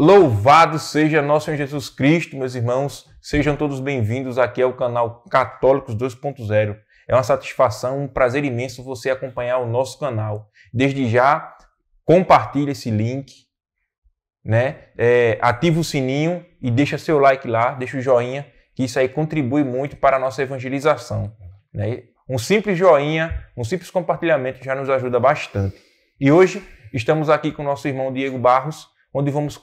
Louvado seja nosso Senhor Jesus Cristo, meus irmãos. Sejam todos bem-vindos aqui ao canal Católicos 2.0. É uma satisfação, um prazer imenso você acompanhar o nosso canal. Desde já, compartilhe esse link, né? Ativa o sininho e deixa seu like lá, deixa o joinha, que isso aí contribui muito para a nossa evangelização, né? Um simples joinha, um simples compartilhamento já nos ajuda bastante. E hoje estamos aqui com o nosso irmão Diego Barros, onde vamos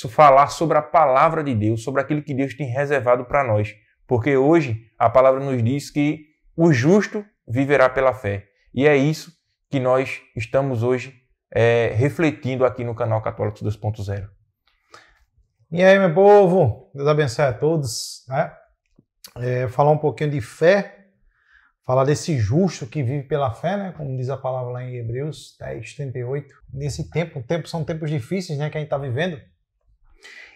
falar sobre a palavra de Deus, sobre aquilo que Deus tem reservado para nós. Porque hoje a palavra nos diz que o justo viverá pela fé. E é isso que nós estamos hoje refletindo aqui no canal Católicos 2.0. E aí, meu povo? Deus abençoe a todos, né? Falar um pouquinho de fé, falar desse justo que vive pela fé, né? Como diz a palavra lá em Hebreus 10:38. Nesse tempo são tempos difíceis, né, que a gente está vivendo.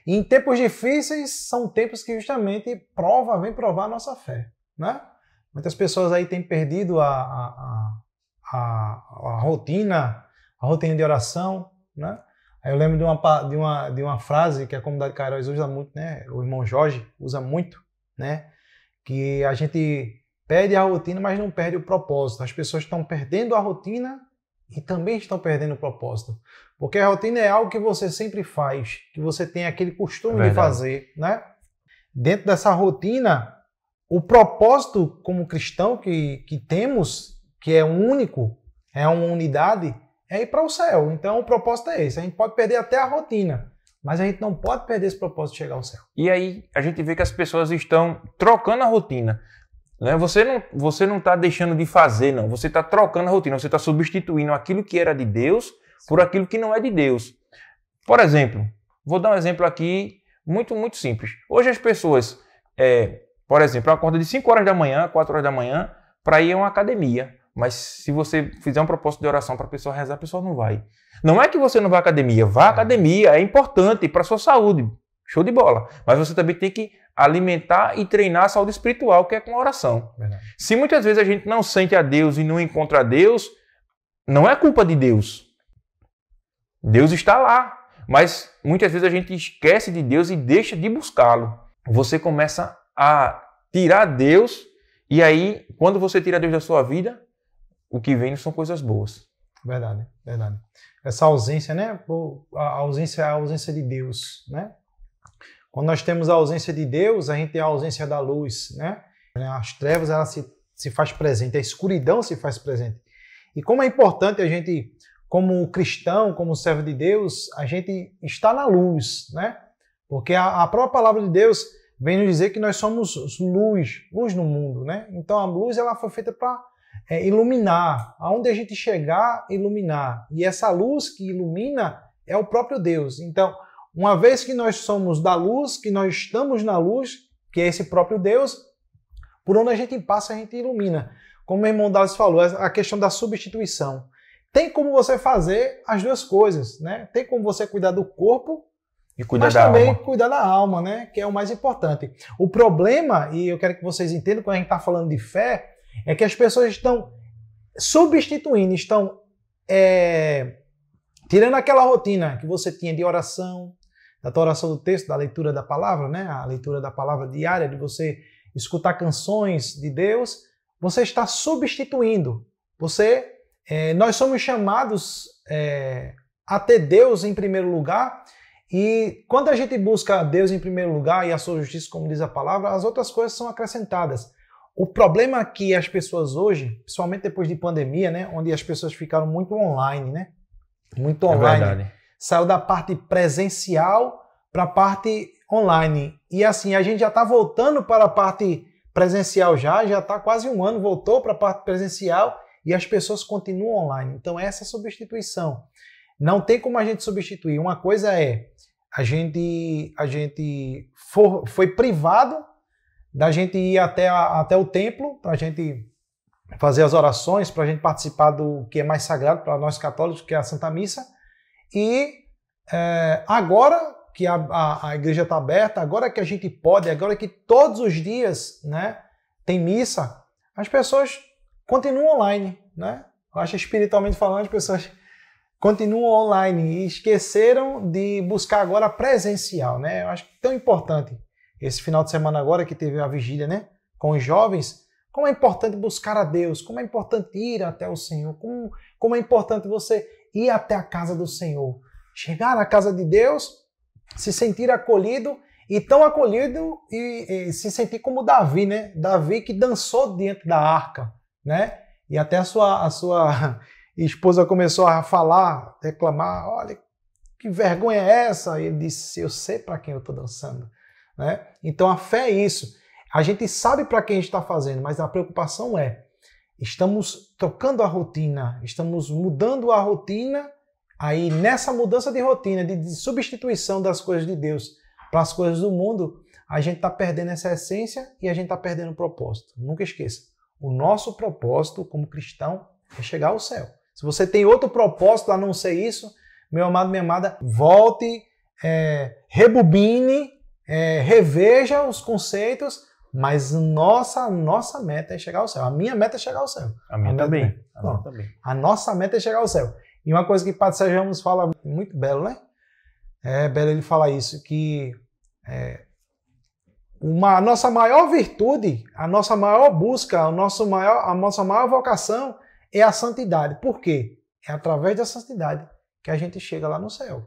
E em tempos difíceis são tempos que justamente vem provar a nossa fé, né? Muitas pessoas aí têm perdido a rotina de oração, né? Aí eu lembro de uma frase que a comunidade Cairóis usa muito, né? O irmão Jorge usa muito, né? Que a gente perde a rotina, mas não perde o propósito. As pessoas estão perdendo a rotina e também estão perdendo o propósito. Porque a rotina é algo que você sempre faz, que você tem aquele costume de fazer, né? Dentro dessa rotina, o propósito como cristão que temos, que é único, é uma unidade, é ir para o céu. Então o propósito é esse. A gente pode perder até a rotina, mas a gente não pode perder esse propósito de chegar ao céu. E aí a gente vê que as pessoas estão trocando a rotina. Você não está deixando de fazer, não. Você está trocando a rotina, você está substituindo aquilo que era de Deus por aquilo que não é de Deus. Por exemplo, vou dar um exemplo aqui muito, muito simples. Hoje as pessoas, por exemplo, acordam de 5 horas da manhã, 4 horas da manhã, para ir a uma academia. Mas se você fizer um propósito de oração para a pessoa rezar, a pessoa não vai. Não é que você não vá à academia, vá à academia, é importante para a sua saúde. Show de bola. Mas você também tem que alimentar e treinar a saúde espiritual, que é com a oração. Verdade. Se muitas vezes a gente não sente a Deus e não encontra a Deus, não é culpa de Deus. Deus está lá. Mas muitas vezes a gente esquece de Deus e deixa de buscá-lo. Você começa a tirar Deus e aí, quando você tira Deus da sua vida, o que vem são coisas boas. Verdade, verdade. Essa ausência, né? A ausência é a ausência de Deus, né? Quando nós temos a ausência de Deus, a gente tem a ausência da luz, né? As trevas, ela se faz presente, a escuridão se faz presente. E como é importante a gente, como cristão, como servo de Deus, a gente está na luz, né? Porque a própria palavra de Deus vem nos dizer que nós somos luz no mundo, né? Então a luz, ela foi feita para iluminar, aonde a gente chegar, iluminar. E essa luz que ilumina é o próprio Deus. Então, uma vez que nós somos da luz, que nós estamos na luz, que é esse próprio Deus, por onde a gente passa, a gente ilumina. Como o irmão Dallas falou, a questão da substituição. Tem como você fazer as duas coisas, né? Tem como você cuidar do corpo, mas também cuidar da alma, né? Que é o mais importante. O problema, e eu quero que vocês entendam, quando a gente está falando de fé, é que as pessoas estão substituindo, estão tirando aquela rotina que você tinha de oração, da tua oração do texto, da leitura da palavra, né? A leitura da palavra diária, de você escutar canções de Deus, você está substituindo. Nós somos chamados a ter Deus em primeiro lugar, e quando a gente busca Deus em primeiro lugar e a sua justiça, como diz a palavra, as outras coisas são acrescentadas. O problema é que as pessoas hoje, principalmente depois de pandemia, né, onde as pessoas ficaram muito online, né? Muito online. É verdade. Saiu da parte presencial para a parte online. E assim, a gente já está voltando para a parte presencial já está quase um ano, voltou para a parte presencial e as pessoas continuam online. Então essa é a substituição. Não tem como a gente substituir. Uma coisa é, a gente foi privado da gente ir até o templo para a gente fazer as orações, para a gente participar do que é mais sagrado para nós católicos, que é a Santa Missa. E agora que a igreja está aberta, agora que a gente pode, agora que todos os dias, né, tem missa, as pessoas continuam online, né? Eu acho, espiritualmente falando, as pessoas continuam online e esqueceram de buscar agora presencial, né? Eu acho que é tão importante esse final de semana agora que teve a vigília, né? Com os jovens, como é importante buscar a Deus, como é importante ir até o Senhor, como é importante você ir até a casa do Senhor, chegar na casa de Deus, se sentir acolhido e tão acolhido e se sentir como Davi, né? Davi que dançou diante da arca, né? E até a sua esposa começou a falar, reclamar, olha, que vergonha é essa? E ele disse, eu sei para quem eu estou dançando, né? Então a fé é isso. A gente sabe para quem está fazendo, mas a preocupação é, estamos trocando a rotina, estamos mudando a rotina, aí nessa mudança de rotina, de substituição das coisas de Deus para as coisas do mundo, a gente está perdendo essa essência e a gente está perdendo o propósito. Nunca esqueça, o nosso propósito como cristão é chegar ao céu. Se você tem outro propósito a não ser isso, meu amado, minha amada, volte, rebobine, reveja os conceitos, mas nossa meta é chegar ao céu. A minha meta é chegar ao céu. A minha também. A nossa meta é chegar ao céu. E uma coisa que Padre Sérgio Ramos fala muito belo, né? Belo ele fala isso, que a nossa maior virtude, a nossa maior busca, a nossa maior vocação é a santidade. Por quê? É através da santidade que a gente chega lá no céu.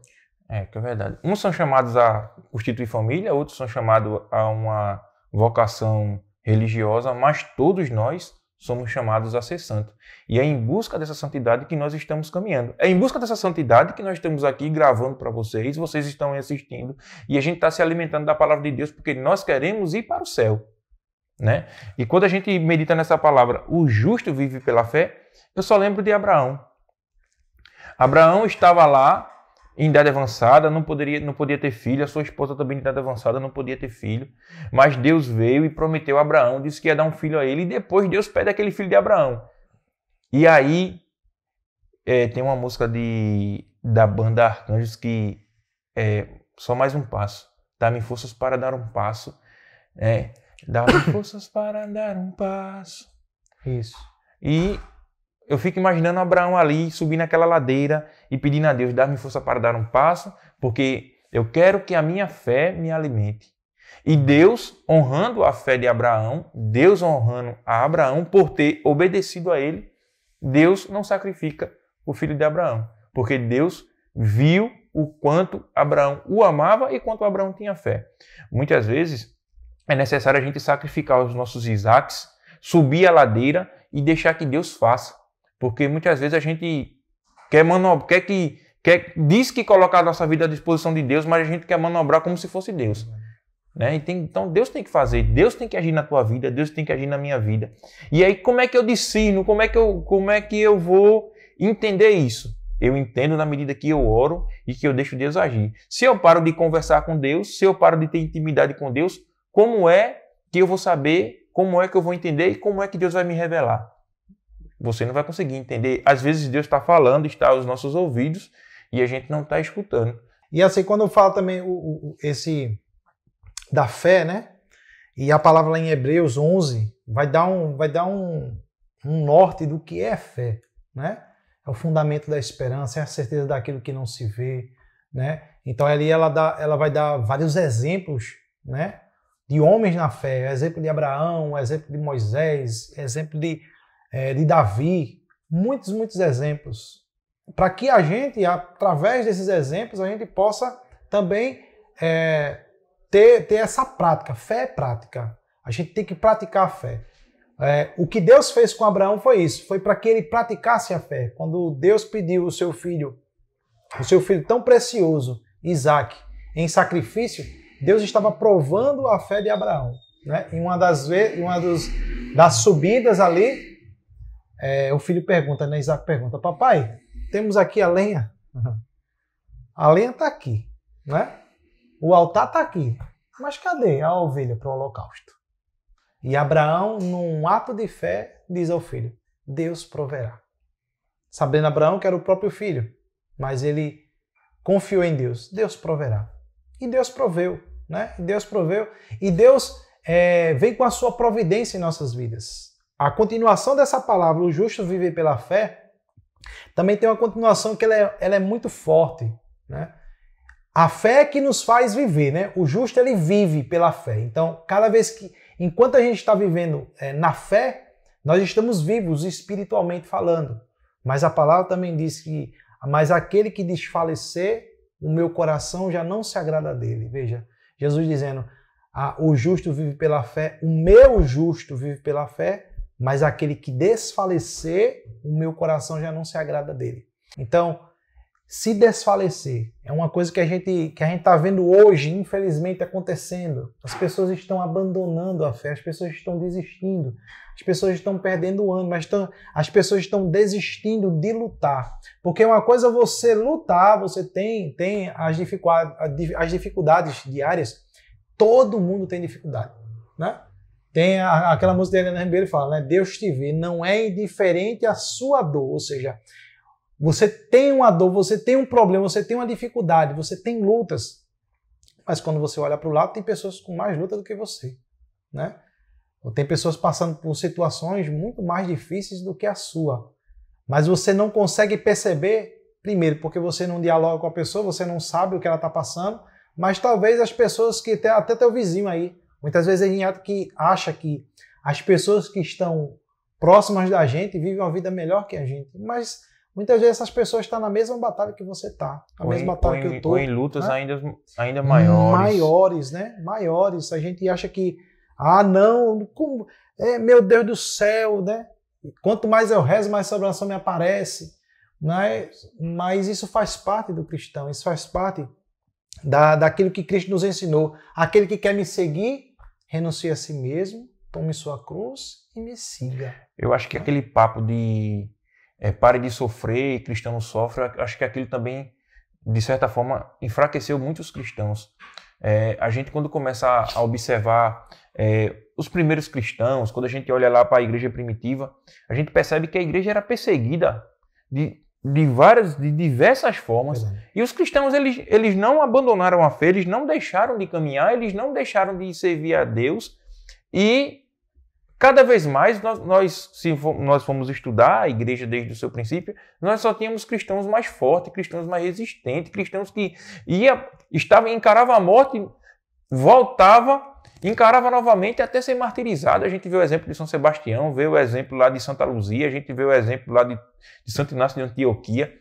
Que é verdade. Uns são chamados a constituir família, outros são chamados a uma vocação religiosa, mas todos nós somos chamados a ser santos. E é em busca dessa santidade que nós estamos caminhando. É em busca dessa santidade que nós estamos aqui gravando para vocês, vocês estão assistindo, e a gente está se alimentando da palavra de Deus porque nós queremos ir para o céu, né? E quando a gente medita nessa palavra, o justo vive pela fé, eu só lembro de Abraão. Abraão estava lá, em idade avançada, não podia ter filho, a sua esposa também em idade avançada não podia ter filho, mas Deus veio e prometeu a Abraão, disse que ia dar um filho a ele, e depois Deus pede aquele filho de Abraão. E aí, tem uma música da banda Arcanjos que é só mais um passo, dá-me forças para dar um passo, dá-me forças para dar um passo. Isso. E eu fico imaginando Abraão ali, subindo aquela ladeira e pedindo a Deus, dá-me força para dar um passo, porque eu quero que a minha fé me alimente. E Deus, honrando a fé de Abraão, Deus honrando a Abraão por ter obedecido a ele, Deus não sacrifica o filho de Abraão, porque Deus viu o quanto Abraão o amava e quanto Abraão tinha fé. Muitas vezes é necessário a gente sacrificar os nossos Isaques, subir a ladeira e deixar que Deus faça. Porque muitas vezes a gente diz que colocar a nossa vida à disposição de Deus, mas a gente quer manobrar como se fosse Deus. Né? Então Deus tem que fazer, Deus tem que agir na tua vida, Deus tem que agir na minha vida. E aí como é que eu discerno, como é que eu vou entender isso? Eu entendo na medida que eu oro e que eu deixo Deus agir. Se eu paro de conversar com Deus, se eu paro de ter intimidade com Deus, como é que eu vou saber, como é que eu vou entender e como é que Deus vai me revelar? Você não vai conseguir entender. Às vezes Deus está falando, está aos nossos ouvidos e a gente não está escutando. E assim, quando eu falo também da fé, né? E a palavra lá em Hebreus 11 vai dar um norte do que é fé, né? É o fundamento da esperança, é a certeza daquilo que não se vê, né? Então ali ela vai dar vários exemplos, né? De homens na fé, exemplo de Abraão, exemplo de Moisés, exemplo de Davi, muitos exemplos, para que a gente, através desses exemplos, a gente possa também ter essa prática. Fé é prática, a gente tem que praticar a fé. O que Deus fez com Abraão foi isso, foi para que ele praticasse a fé. Quando Deus pediu o seu filho tão precioso, Isaque, em sacrifício, Deus estava provando a fé de Abraão, né? Em uma das subidas ali, o filho pergunta, né? Isaac pergunta, papai, temos aqui a lenha? A lenha está aqui, né? O altar está aqui, mas cadê a ovelha para o holocausto? E Abraão, num ato de fé, diz ao filho, Deus proverá. Sabendo Abraão que era o próprio filho, mas ele confiou em Deus, Deus proverá. E Deus proveu, né? Deus proveu, e Deus vem com a sua providência em nossas vidas. A continuação dessa palavra, o justo vive pela fé, Também tem uma continuação que ela é muito forte, né? A fé é que nos faz viver, né? O justo, ele vive pela fé. Então, enquanto a gente está vivendo na fé, nós estamos vivos espiritualmente falando. Mas a palavra também diz que, mas aquele que desfalecer, o meu coração já não se agrada dele. Veja, Jesus dizendo, o justo vive pela fé, o meu justo vive pela fé, mas aquele que desfalecer, o meu coração já não se agrada dele. Então, se desfalecer é uma coisa que a gente está vendo hoje, infelizmente, acontecendo. As pessoas estão abandonando a fé, as pessoas estão desistindo, as pessoas estão perdendo o ânimo, as pessoas estão desistindo de lutar. Porque uma coisa é você lutar, você tem as dificuldades diárias, todo mundo tem dificuldade, né? Tem aquela música de Helena Ribeiro que fala, né? Deus te vê, não é indiferente à sua dor, ou seja, você tem uma dor, você tem um problema, você tem uma dificuldade, você tem lutas. Mas quando você olha para o lado, tem pessoas com mais luta do que você, né? Ou tem pessoas passando por situações muito mais difíceis do que a sua. Mas você não consegue perceber, primeiro, porque você não dialoga com a pessoa, você não sabe o que ela está passando, mas talvez as pessoas que até teu vizinho aí, muitas vezes a gente acha que as pessoas que estão próximas da gente vivem uma vida melhor que a gente, mas muitas vezes essas pessoas estão na mesma batalha que você está, na mesma batalha que eu estou. Ou em lutas, né? ainda maiores. Maiores, né? Maiores. A gente acha que, não, meu Deus do céu, né? Quanto mais eu rezo, mais sobrancelha me aparece. Né? Mas isso faz parte do cristão, isso faz parte daquilo que Cristo nos ensinou. Aquele que quer me seguir, renuncie a si mesmo, tome sua cruz e me siga. Eu acho que aquele papo de pare de sofrer, cristão não sofre, acho que aquilo também, de certa forma, enfraqueceu muitos cristãos. A gente, quando começa a observar os primeiros cristãos, quando a gente olha lá para a igreja primitiva, a gente percebe que a igreja era perseguida de diversas formas. E os cristãos, eles não abandonaram a fé, eles não deixaram de caminhar, eles não deixaram de servir a Deus. E cada vez mais, se nós formos estudar a igreja desde o seu princípio, nós só tínhamos cristãos mais fortes, cristãos mais resistentes, cristãos que encarava a morte, voltava, encarava novamente até ser martirizado. A gente vê o exemplo de São Sebastião, vê o exemplo lá de Santa Luzia, a gente vê o exemplo lá de Santo Inácio de Antioquia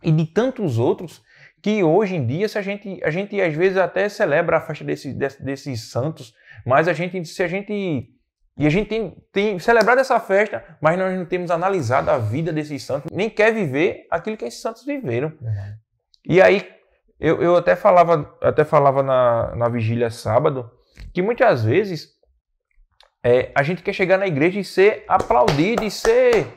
e de tantos outros que hoje em dia a gente às vezes até celebra a festa desses santos, mas a gente tem celebrado essa festa, mas nós não temos analisado a vida desses santos, nem quer viver aquilo que esses santos viveram. E aí, eu até falava na vigília sábado, que muitas vezes a gente quer chegar na igreja e ser aplaudido e ser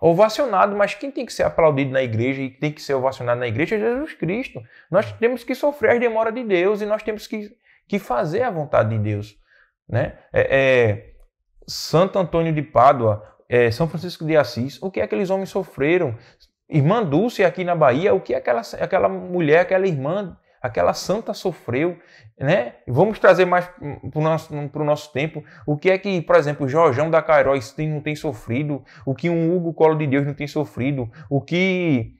ovacionado, mas quem tem que ser aplaudido na igreja e tem que ser ovacionado na igreja é Jesus Cristo. Nós temos que sofrer as demoras de Deus e nós temos que fazer a vontade de Deus, né? Santo Antônio de Pádua, São Francisco de Assis, o que aqueles homens sofreram? Irmã Dulce aqui na Bahia, o que aquela mulher, aquela irmã, aquela santa sofreu, né? Vamos trazer mais para o nosso tempo. O que é que, por exemplo, o Jorjão da Cairóis não tem sofrido? O que um Hugo Colo de Deus não tem sofrido? O que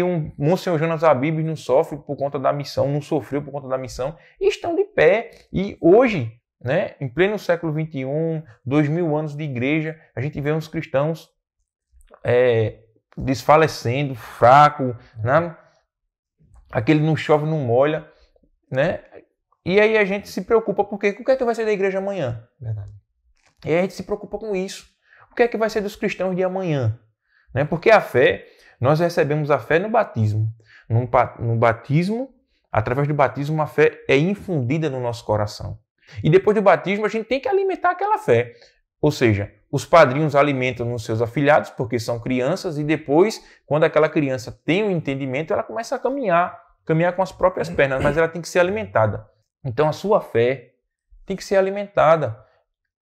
um Monsenhor Jonas Abibes não sofre por conta da missão, não sofreu por conta da missão, e estão de pé. E hoje, né, em pleno século XXI, 2000 anos de igreja, a gente vê uns cristãos desfalecendo, fraco, né? Aquele não chove, não molha, né? E aí a gente se preocupa, porque o que é que vai ser da igreja amanhã? Verdade. E aí a gente se preocupa com isso. O que é que vai ser dos cristãos de amanhã? Né? Porque a fé, nós recebemos a fé no batismo. No batismo, através do batismo, a fé é infundida no nosso coração. E depois do batismo, a gente tem que alimentar aquela fé. Ou seja, os padrinhos alimentam os seus afilhados, porque são crianças, e depois, quando aquela criança tem um entendimento, ela começa a caminhar com as próprias pernas, mas ela tem que ser alimentada. Então a sua fé tem que ser alimentada.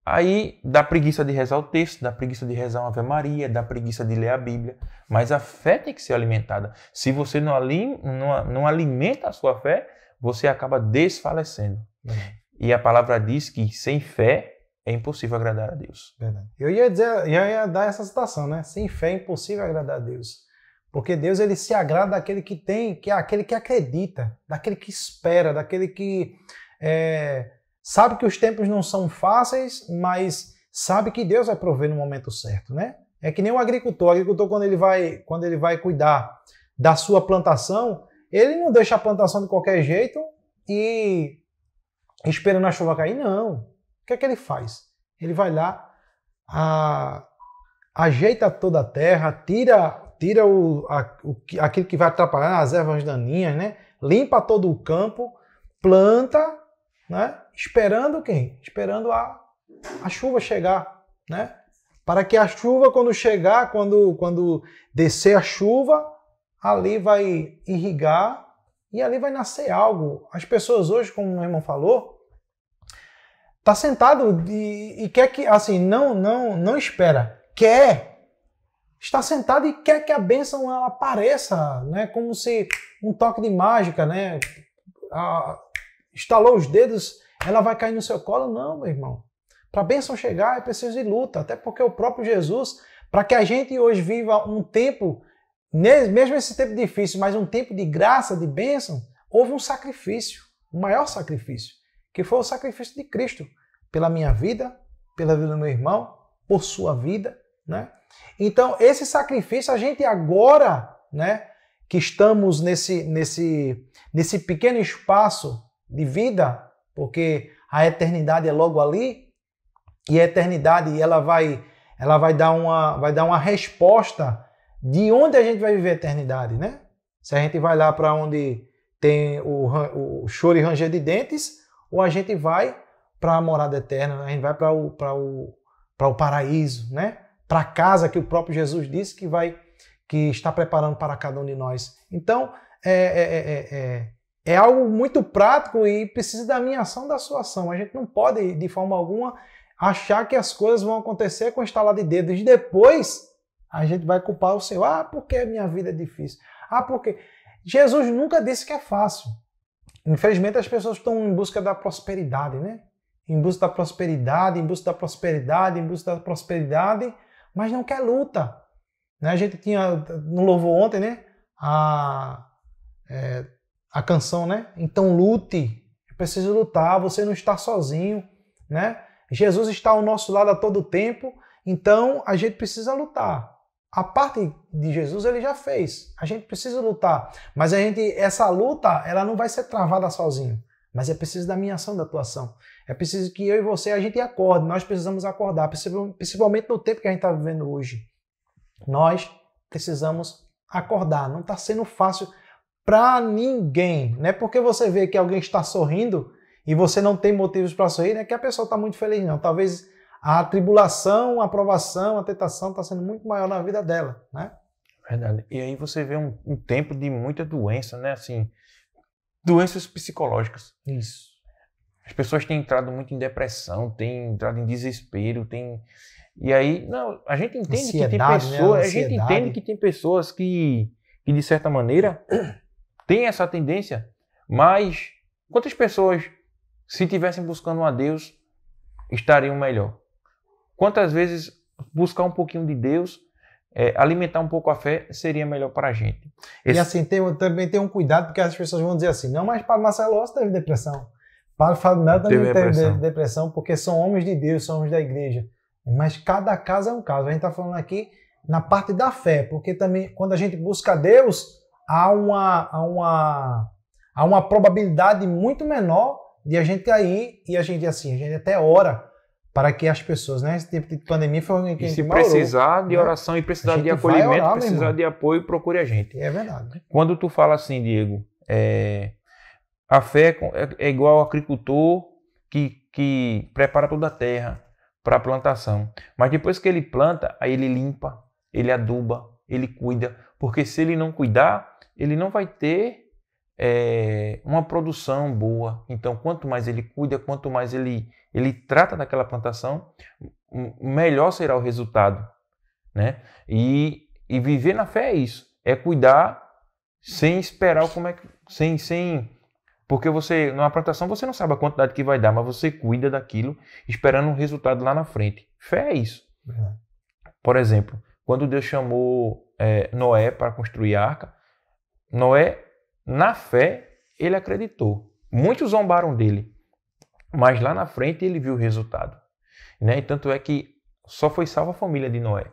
Aí dá preguiça de rezar o texto, dá preguiça de rezar uma Ave Maria, dá preguiça de ler a Bíblia, mas a fé tem que ser alimentada. Se você não alimenta a sua fé, você acaba desfalecendo. E a palavra diz que sem fé é impossível agradar a Deus. Verdade. Eu ia dar essa citação, né? Sem fé é impossível agradar a Deus. Porque Deus, ele se agrada daquele que tem, que é aquele que acredita, daquele que espera, daquele que sabe que os tempos não são fáceis, mas sabe que Deus vai prover no momento certo, né? É que nem o agricultor. O agricultor, quando ele vai cuidar da sua plantação, ele não deixa a plantação de qualquer jeito e esperando a chuva cair, não. O que é que ele faz? Ele vai lá, ajeita toda a terra, tira aquilo que vai atrapalhar as ervas daninhas, né? Limpa todo o campo, planta, né? Esperando quem? Esperando a chuva chegar, né? Para que a chuva, quando chegar, quando descer a chuva, ali vai irrigar e ali vai nascer algo. As pessoas hoje, como o meu irmão falou, tá sentado e quer que, assim, não espera, está sentado e quer que a bênção ela apareça, né? Como se um toque de mágica, né? Estalou os dedos, ela vai cair no seu colo. Não, meu irmão. Para a bênção chegar é preciso de luta, até porque o próprio Jesus, para que a gente hoje viva um tempo, mesmo esse tempo difícil, mas um tempo de graça, de bênção, houve um sacrifício, o maior sacrifício, que foi o sacrifício de Cristo, pela minha vida, pela vida do meu irmão, por sua vida, né? Então, esse sacrifício, a gente agora, né, que estamos nesse pequeno espaço de vida, porque a eternidade é logo ali, e a eternidade ela vai dar uma resposta de onde a gente vai viver a eternidade, né? Se a gente vai lá para onde tem o choro e ranger de dentes, ou a gente vai para a morada eterna, a gente vai para o paraíso, né? Para a casa que o próprio Jesus disse que está preparando para cada um de nós. Então, é algo muito prático e precisa da minha ação, da sua ação. A gente não pode, de forma alguma, achar que as coisas vão acontecer com estalar de dedos. E depois, a gente vai culpar o Senhor. Ah, porque a minha vida é difícil. Ah, porque... Jesus nunca disse que é fácil. Infelizmente, as pessoas estão em busca da prosperidade, né? Em busca da prosperidade, em busca da prosperidade, em busca da prosperidade, mas não quer luta. A gente tinha no louvor ontem, né? A canção, né? Então lute, é preciso lutar, você não está sozinho, né? Jesus está ao nosso lado a todo tempo, então a gente precisa lutar. A parte de Jesus ele já fez, a gente precisa lutar, mas essa luta ela não vai ser travada sozinho, mas é preciso da minha ação, da tua ação. É preciso que eu e você a gente acorde, nós precisamos acordar, principalmente no tempo que a gente está vivendo hoje. Nós precisamos acordar, não está sendo fácil para ninguém. Não é porque você vê que alguém está sorrindo e você não tem motivos para sorrir, não é que a pessoa está muito feliz, não. Talvez a tribulação, a provação, a tentação está sendo muito maior na vida dela, né? Verdade. E aí você vê um tempo de muita doença, né? Assim, doenças psicológicas. Isso. As pessoas têm entrado muito em depressão, têm entrado em desespero, E aí, não, a gente entende que tem pessoas, né? A gente entende que tem pessoas que de certa maneira têm essa tendência, mas quantas pessoas, se estivessem buscando a Deus, estariam melhor? Quantas vezes buscar um pouquinho de Deus, alimentar um pouco a fé, seria melhor para a gente? E assim, também tem um cuidado, porque as pessoas vão dizer assim, não, mas Padre Marcelo teve depressão. Padre Fábio Melo também teve depressão, porque são homens de Deus, são homens da igreja. Mas cada caso é um caso. A gente está falando aqui na parte da fé, porque também quando a gente busca Deus, há uma probabilidade muito menor de a gente cair e a gente até ora para que as pessoas, né? Esse tipo de pandemia foi alguém que a gente precisar orou, de oração, né? E precisar de acolhimento, orar, precisar de apoio, procure a gente. É verdade. Quando tu fala assim, Diego, a fé é igual ao agricultor que prepara toda a terra para a plantação. Mas depois que ele planta, aí ele limpa, ele aduba, ele cuida. Porque se ele não cuidar, ele não vai ter uma produção boa. Então, quanto mais ele cuida, quanto mais ele trata daquela plantação, melhor será o resultado, né? E viver na fé é isso. É cuidar sem esperar sem Porque você, numa plantação, você não sabe a quantidade que vai dar, mas você cuida daquilo, esperando um resultado lá na frente. Fé é isso. Por exemplo, quando Deus chamou Noé para construir a arca, Noé, na fé, ele acreditou. Muitos zombaram dele, mas lá na frente ele viu o resultado. Né? E tanto é que só foi salva a família de Noé.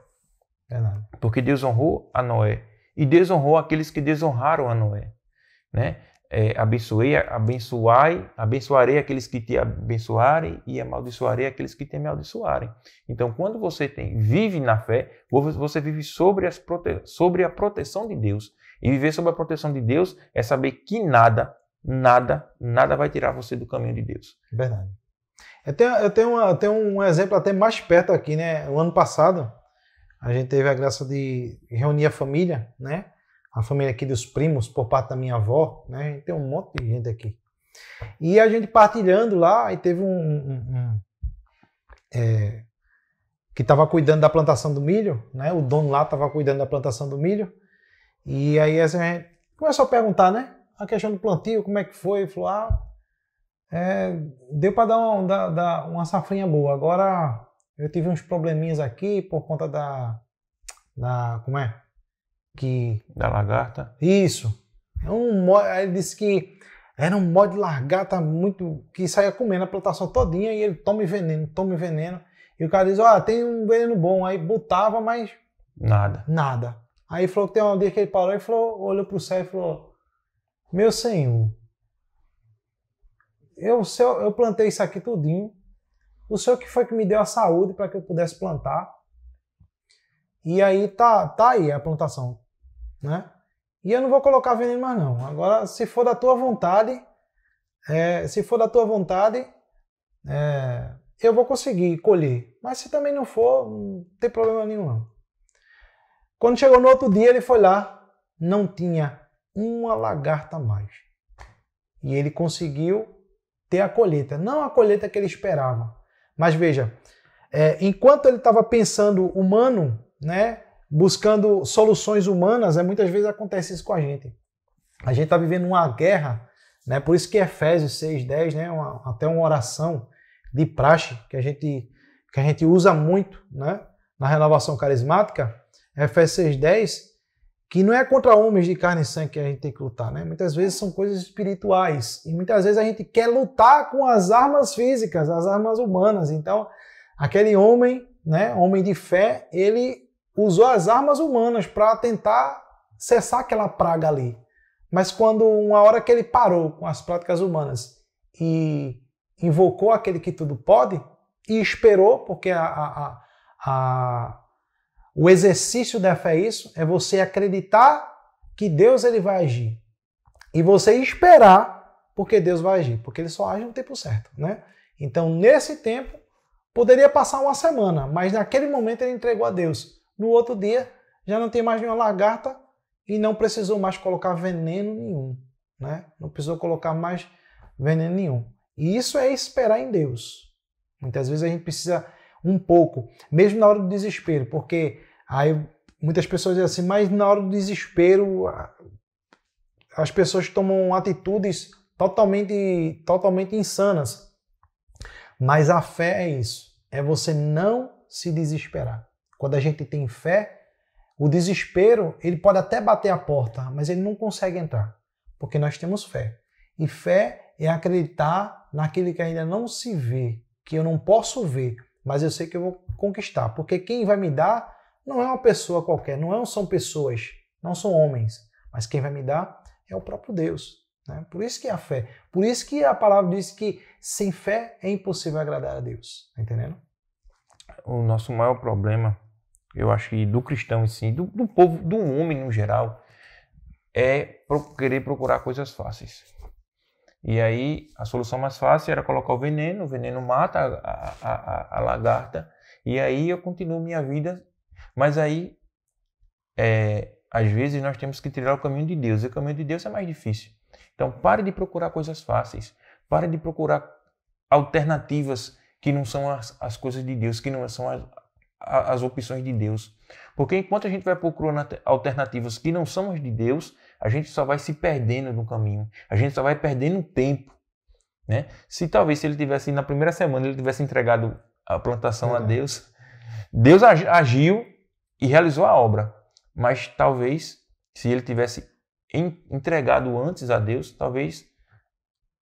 Porque Deus honrou a Noé. E desonrou aqueles que desonraram a Noé. Né? Abençoarei aqueles que te abençoarem e amaldiçoarei aqueles que te amaldiçoarem. Então, quando você vive na fé, você vive sobre a proteção de Deus. E viver sob a proteção de Deus é saber que nada vai tirar você do caminho de Deus. Verdade. Eu tenho um exemplo até mais perto aqui, né? O ano passado, a gente teve a graça de reunir a família, né? A família aqui dos primos, por parte da minha avó, né? A gente tem um monte de gente aqui. E a gente partilhando lá, e teve que estava cuidando da plantação do milho, né? O dono lá estava cuidando da plantação do milho. E aí a gente começou a perguntar, né? A questão do plantio, como é que foi? Ele falou, deu para dar uma safrinha boa. Agora eu tive uns probleminhas aqui por conta da como é? Da lagarta. Isso. Aí ele disse que era um mó de lagarta muito que saía comendo a plantação todinha e ele tome veneno. E o cara diz, tem um veneno bom. Aí botava, mas nada. Aí falou que tem um dia que ele parou e olhou para o céu e falou, meu Senhor, eu plantei isso aqui tudinho. O Senhor que foi que me deu a saúde para que eu pudesse plantar. E aí tá aí a plantação, né? E eu não vou colocar veneno mais não. Agora, se for da tua vontade, eu vou conseguir colher. Mas se também não for, não tem problema nenhum não. Quando chegou no outro dia, ele foi lá, não tinha uma lagarta a mais. E ele conseguiu ter a colheita. Não a colheita que ele esperava. Mas veja, enquanto ele estava pensando humano, né, buscando soluções humanas, muitas vezes acontece isso com a gente. A gente está vivendo uma guerra, né, por isso que Efésios 6:10, né, até uma oração de praxe que a gente usa muito, né, na renovação carismática, Efésios 6:10, que não é contra homens de carne e sangue que a gente tem que lutar, né? Muitas vezes são coisas espirituais e muitas vezes a gente quer lutar com as armas físicas, as armas humanas. Então, aquele homem, né, homem de fé, ele usou as armas humanas para tentar cessar aquela praga ali. Mas quando uma hora que ele parou com as práticas humanas e invocou aquele que tudo pode e esperou, porque o exercício da fé é isso, é você acreditar que Deus ele vai agir. E você esperar porque Deus vai agir, porque ele só age no tempo certo, né? Então, nesse tempo, poderia passar uma semana, mas naquele momento ele entregou a Deus. No outro dia, já não tem mais nenhuma lagarta e não precisou mais colocar veneno nenhum, né? Não precisou colocar mais veneno nenhum. E isso é esperar em Deus. Muitas vezes a gente precisa um pouco, mesmo na hora do desespero, porque aí muitas pessoas dizem assim, mas na hora do desespero as pessoas tomam atitudes totalmente insanas. Mas a fé é isso, é você não se desesperar. Quando a gente tem fé, o desespero, ele pode até bater a porta, mas ele não consegue entrar, porque nós temos fé. E fé é acreditar naquilo que ainda não se vê, que eu não posso ver, mas eu sei que eu vou conquistar, porque quem vai me dar não é uma pessoa qualquer, não são pessoas, não são homens, mas quem vai me dar é o próprio Deus. Né? Por isso que é a fé, por isso que a palavra diz que sem fé é impossível agradar a Deus, tá entendendo? O nosso maior problema, eu acho que do cristão em si, do povo, do homem no geral, é querer procurar coisas fáceis. E aí, a solução mais fácil era colocar o veneno mata a lagarta, e aí eu continuo minha vida. Mas aí, às vezes, nós temos que trilhar o caminho de Deus, e o caminho de Deus é mais difícil. Então, pare de procurar coisas fáceis, pare de procurar alternativas que não são as coisas de Deus, que não são as opções de Deus. Porque enquanto a gente vai procurando alternativas que não são as de Deus, a gente só vai se perdendo no caminho. A gente só vai perdendo tempo, né? Se ele tivesse, na primeira semana, ele tivesse entregado a plantação a Deus, Deus agiu e realizou a obra. Mas talvez, se ele tivesse entregado antes a Deus, talvez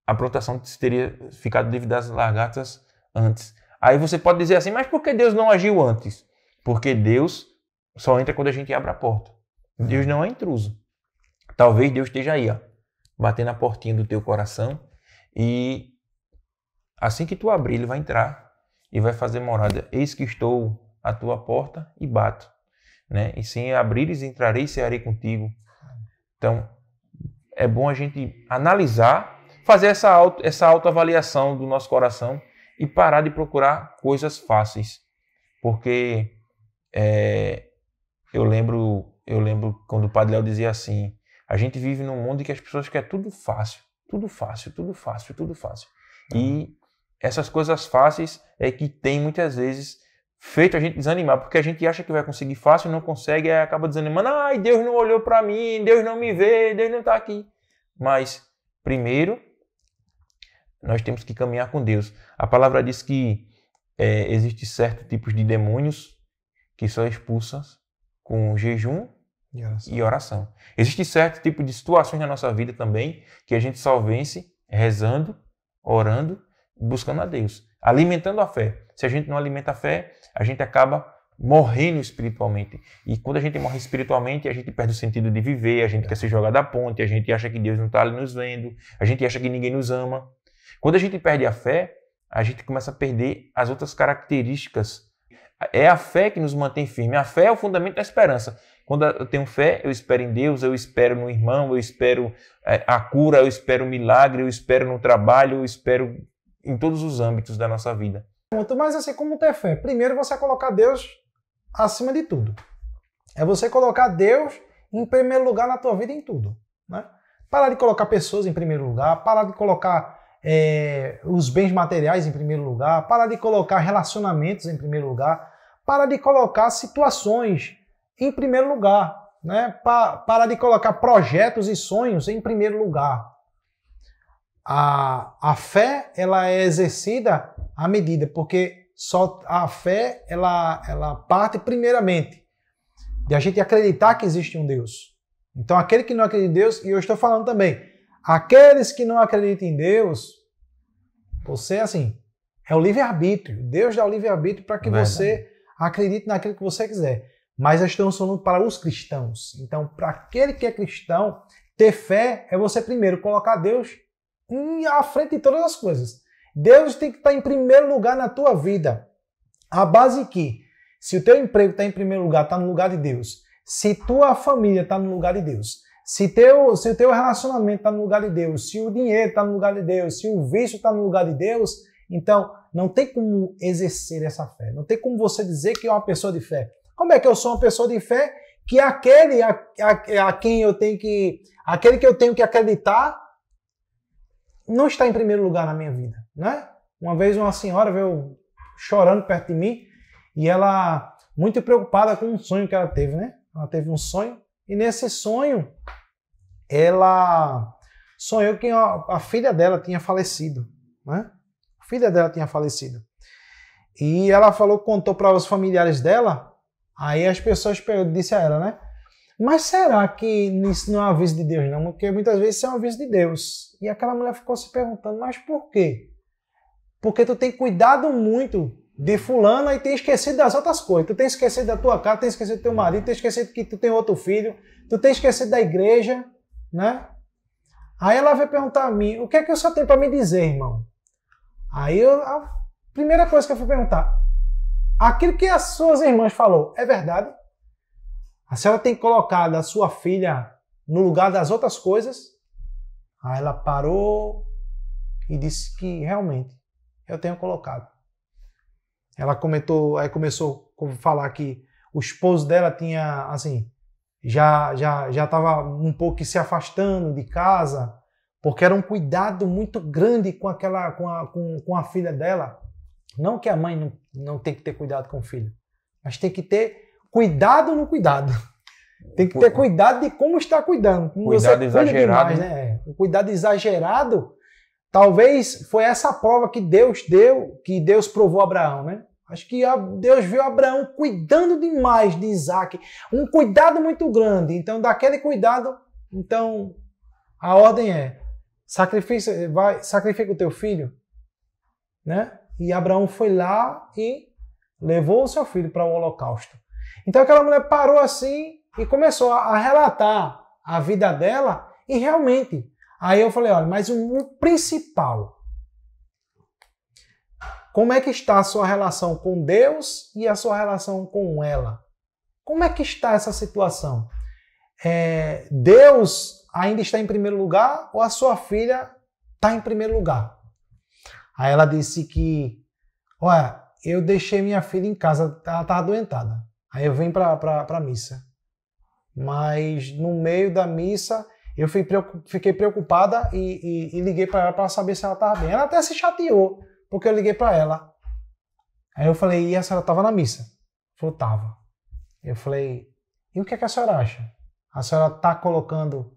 a plantação teria ficado devido às lagartas antes. Aí você pode dizer assim, mas por que Deus não agiu antes? Porque Deus só entra quando a gente abre a porta. Deus não é intruso. Talvez Deus esteja aí, ó, batendo a portinha do teu coração e assim que tu abrir, ele vai entrar e vai fazer morada. Eis que estou à tua porta e bato, né? E sem abrires entrarei e cearei contigo. Então, é bom a gente analisar, fazer essa autoavaliação do nosso coração e parar de procurar coisas fáceis. Porque eu lembro quando o Padre Léo dizia assim, a gente vive num mundo em que as pessoas querem tudo fácil, tudo fácil, tudo fácil, tudo fácil. E essas coisas fáceis é que tem muitas vezes feito a gente desanimar, porque a gente acha que vai conseguir fácil, não consegue, e acaba desanimando. Ai, Deus não olhou para mim, Deus não me vê, Deus não está aqui. Mas, primeiro, nós temos que caminhar com Deus. A palavra diz que existe certos tipos de demônios que são expulsas com jejum e oração. Existe certo tipo de situações na nossa vida também que a gente só vence rezando, orando, buscando a Deus, alimentando a fé. Se a gente não alimenta a fé, a gente acaba morrendo espiritualmente. E quando a gente morre espiritualmente, a gente perde o sentido de viver, a gente quer se jogar da ponte, a gente acha que Deus não está ali nos vendo, a gente acha que ninguém nos ama. Quando a gente perde a fé, a gente começa a perder as outras características. É a fé que nos mantém firme. A fé é o fundamento da esperança. Quando eu tenho fé, eu espero em Deus, eu espero no irmão, eu espero a cura, eu espero o milagre, eu espero no trabalho, eu espero em todos os âmbitos da nossa vida. Mas assim, como ter fé? Primeiro você colocar Deus acima de tudo. É você colocar Deus em primeiro lugar na tua vida em tudo, né? Parar de colocar pessoas em primeiro lugar, parar de colocar os bens materiais em primeiro lugar, parar de colocar relacionamentos em primeiro lugar, parar de colocar situações em primeiro lugar, né? Parar de colocar projetos e sonhos em primeiro lugar. A fé, ela é exercida à medida, porque só a fé, ela parte primeiramente de a gente acreditar que existe um Deus. Então, aquele que não acredita em Deus, e eu estou falando também, aqueles que não acreditam em Deus, você, assim, é o livre-arbítrio. Deus dá o livre-arbítrio para que você acredite naquilo que você quiser. Mas nós estamos falando para os cristãos. Então, para aquele que é cristão, ter fé é você primeiro colocar Deus à frente de todas as coisas. Deus tem que estar em primeiro lugar na tua vida. A base é que, se o teu emprego está em primeiro lugar, está no lugar de Deus. Se tua família está no lugar de Deus. Se o teu relacionamento está no lugar de Deus. Se o dinheiro está no lugar de Deus. Se o vício está no lugar de Deus. Então, não tem como exercer essa fé. Não tem como você dizer que é uma pessoa de fé. Como é que eu sou uma pessoa de fé que aquele que eu tenho que acreditar não está em primeiro lugar na minha vida, né? Uma vez uma senhora veio chorando perto de mim e ela muito preocupada com um sonho que ela teve, né? Ela teve um sonho e nesse sonho ela sonhou que a filha dela tinha falecido, né? A filha dela tinha falecido. E ela contou para os familiares dela, aí as pessoas disseram a ela, né? Mas será que isso não é um aviso de Deus, não? Porque muitas vezes isso é um aviso de Deus. E aquela mulher ficou se perguntando, mas por quê? Porque tu tem cuidado muito de fulano e tem esquecido das outras coisas. Tu tem esquecido da tua casa, tem esquecido do teu marido, tem esquecido que tu tem outro filho, tu tem esquecido da igreja, né? Aí ela veio perguntar a mim, o que é que o senhor tem para me dizer, irmão? Aí a primeira coisa que eu fui perguntar, aquilo que as suas irmãs falou, é verdade? A senhora tem colocado a sua filha no lugar das outras coisas? Aí ela parou e disse que realmente eu tenho colocado. Ela comentou, aí começou a falar que o esposo dela tinha, assim, já estava um pouco se afastando de casa, porque era um cuidado muito grande com a filha dela. Não que a mãe não tem que ter cuidado com o filho, mas tem que ter cuidado no cuidado. Tem que ter cuidado de como está cuidando. Como Cuidado você exagerado. Demais, né? O cuidado exagerado, talvez foi essa prova que Deus deu, que Deus provou a Abraão, né? Acho que Deus viu Abraão cuidando demais de Isaac. Um cuidado muito grande. Então, daquele cuidado, então, a ordem é, sacrifica o teu filho, né? E Abraão foi lá e levou o seu filho para o holocausto. Então, aquela mulher parou assim e começou a relatar a vida dela e realmente, aí eu falei, olha, mas o principal, como é que está a sua relação com Deus e a sua relação com ela? Como é que está essa situação? Deus ainda está em primeiro lugar ou a sua filha está em primeiro lugar? Aí ela disse que, olha, eu deixei minha filha em casa, ela estava adoentada. Aí eu vim para a missa. Mas no meio da missa eu fiquei preocupada e liguei para ela para saber se ela estava bem. Ela até se chateou, porque eu liguei para ela. Aí eu falei, e a senhora estava na missa? Falou, estava. Eu falei, e o que é que a senhora acha? A senhora está colocando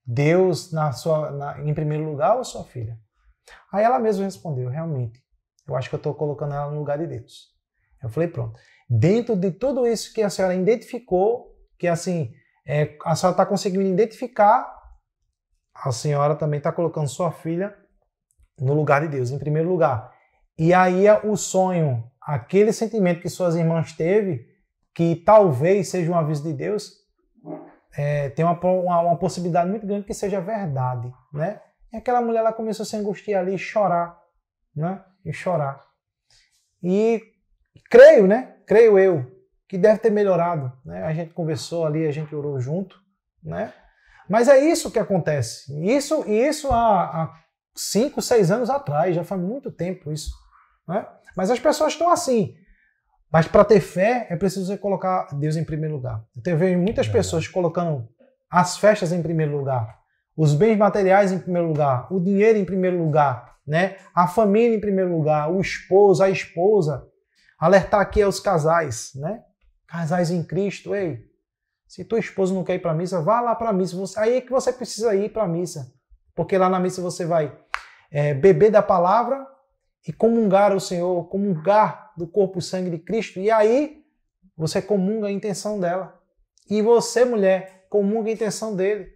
Deus em primeiro lugar ou a sua filha? Aí ela mesma respondeu, realmente, eu acho que eu estou colocando ela no lugar de Deus. Eu falei, pronto. Dentro de tudo isso que a senhora identificou, que assim, a senhora está conseguindo identificar, a senhora também está colocando sua filha no lugar de Deus, em primeiro lugar. E aí o sonho, aquele sentimento que suas irmãs teve, que talvez seja um aviso de Deus, tem uma possibilidade muito grande que seja verdade, né? E aquela mulher, ela começou a se angustiar ali e chorar, né? E chorar. E creio eu, que deve ter melhorado, né? A gente conversou ali, a gente orou junto, né? Mas é isso que acontece. Isso há 5, 6 anos atrás, já faz muito tempo isso, né? Mas as pessoas estão assim. Mas para ter fé, é preciso você colocar Deus em primeiro lugar. Eu vejo muitas pessoas colocando as festas em primeiro lugar, os bens materiais em primeiro lugar, o dinheiro em primeiro lugar, né? A família em primeiro lugar, o esposo, a esposa. Alertar aqui aos casais, né? Casais em Cristo, ei, se tua esposa não quer ir para a missa, vá lá para a missa. Aí é que você precisa ir para a missa, porque lá na missa você vai beber da palavra e comungar ao Senhor, comungar do corpo e sangue de Cristo, e aí você comunga a intenção dela. E você, mulher, comunga a intenção dele,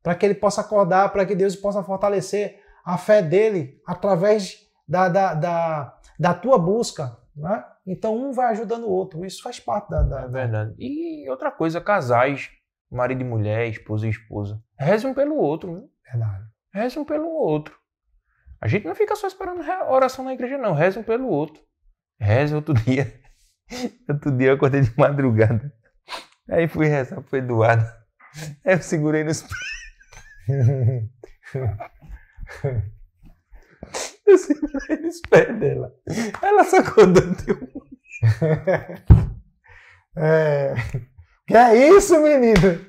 para que ele possa acordar, para que Deus possa fortalecer a fé dele através da tua busca, né? Então um vai ajudando o outro, isso faz parte da... É verdade. E outra coisa, casais, marido e mulher, esposa e esposa, rezem um pelo outro, né? Verdade. Rezem um pelo outro. A gente não fica só esperando oração na igreja, não. Reza um pelo outro. Reza outro dia. Outro dia eu acordei de madrugada. Aí fui rezar pro Eduardo. Aí eu segurei nos pés. Eu segurei nos pés dela. Ela só acordou de um. Que é isso, menino?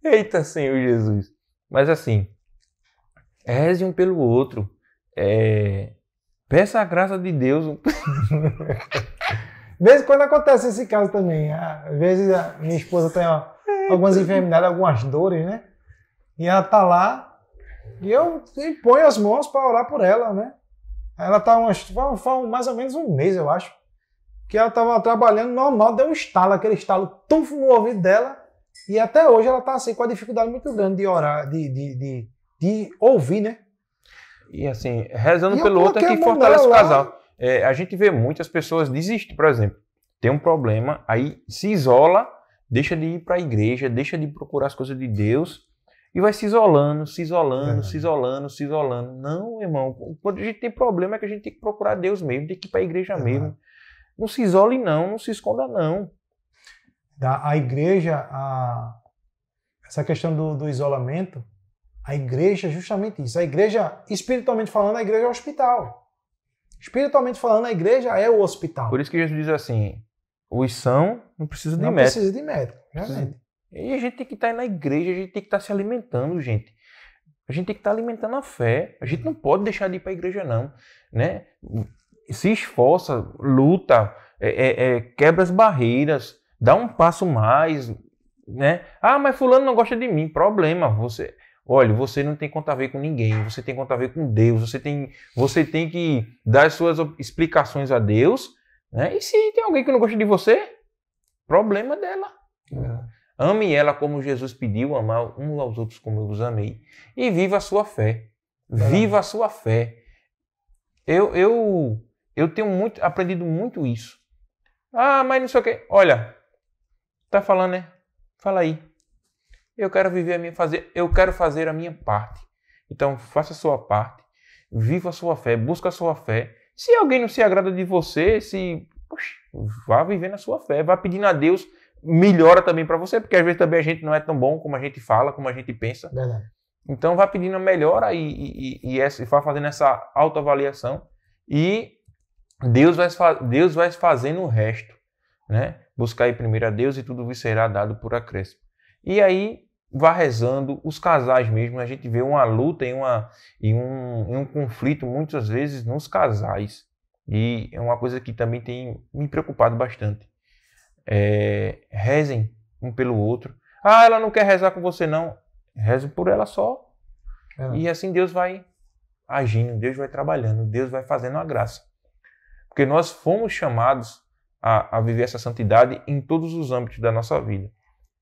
Eita, Senhor Jesus. Mas assim, reze um pelo outro. Peça a graça de Deus. De vez em quando acontece esse caso também. Às vezes a minha esposa tem algumas enfermidades, algumas dores, né? E ela tá lá e eu ponho as mãos para orar por ela, né? Ela tá mais ou menos um mês, eu acho, que ela tava trabalhando normal, deu um estalo, aquele estalo tufo no ouvido dela, e até hoje ela tá assim com a dificuldade muito grande de orar, de ouvir, né? E assim, rezando pelo outro é que fortalece o casal. A gente vê muitas pessoas desistir, por exemplo, tem um problema, aí se isola, deixa de ir para a igreja, deixa de procurar as coisas de Deus e vai se isolando, se isolando, se isolando, se isolando. Não, irmão, quando a gente tem problema é que a gente tem que procurar Deus mesmo, tem que ir para a igreja mesmo. Não se isole não se esconda não. A igreja, essa questão do isolamento, a igreja é justamente isso. A igreja, espiritualmente falando, a igreja é o hospital. Espiritualmente falando, a igreja é o hospital. Por isso que Jesus diz assim, os são não precisam de médico. Não precisa de médico, realmente. E a gente tem que estar na igreja, a gente tem que estar se alimentando, gente. A gente tem que estar alimentando a fé. A gente não pode deixar de ir para a igreja, não. Né? Se esforça, luta, quebra as barreiras, Dá um passo mais, né? Ah, mas fulano não gosta de mim. Problema, olha, você não tem conta a ver com ninguém, você tem conta a ver com Deus, você tem que dar as suas explicações a Deus, né? E se tem alguém que não gosta de você, problema dela. Ame ela como Jesus pediu, amar uns aos outros como eu os amei. E viva a sua fé. Viva a sua fé. Eu tenho aprendido muito isso. Ah, mas não sei o quê. Olha, tá falando, né? Fala aí. Eu quero eu quero fazer a minha parte. Então, faça a sua parte. Viva a sua fé. Busca a sua fé. Se alguém não se agrada de você, vá vivendo a sua fé. Vá pedindo a Deus. Melhora também para você, porque às vezes também a gente não é tão bom como a gente fala, como a gente pensa. Verdade. Então, vá pedindo a melhora e vá fazendo essa autoavaliação. E Deus vai fazendo o resto, né? Buscar aí primeiro a Deus e tudo vos será dado por acréscimo. E aí, vá rezando, os casais mesmo, a gente vê uma luta e um conflito muitas vezes nos casais. E é uma coisa que também tem me preocupado bastante. Rezem um pelo outro. Ah, ela não quer rezar com você não. Reze por ela só. E assim Deus vai agindo, Deus vai trabalhando, Deus vai fazendo a graça. Porque nós fomos chamados a viver essa santidade em todos os âmbitos da nossa vida.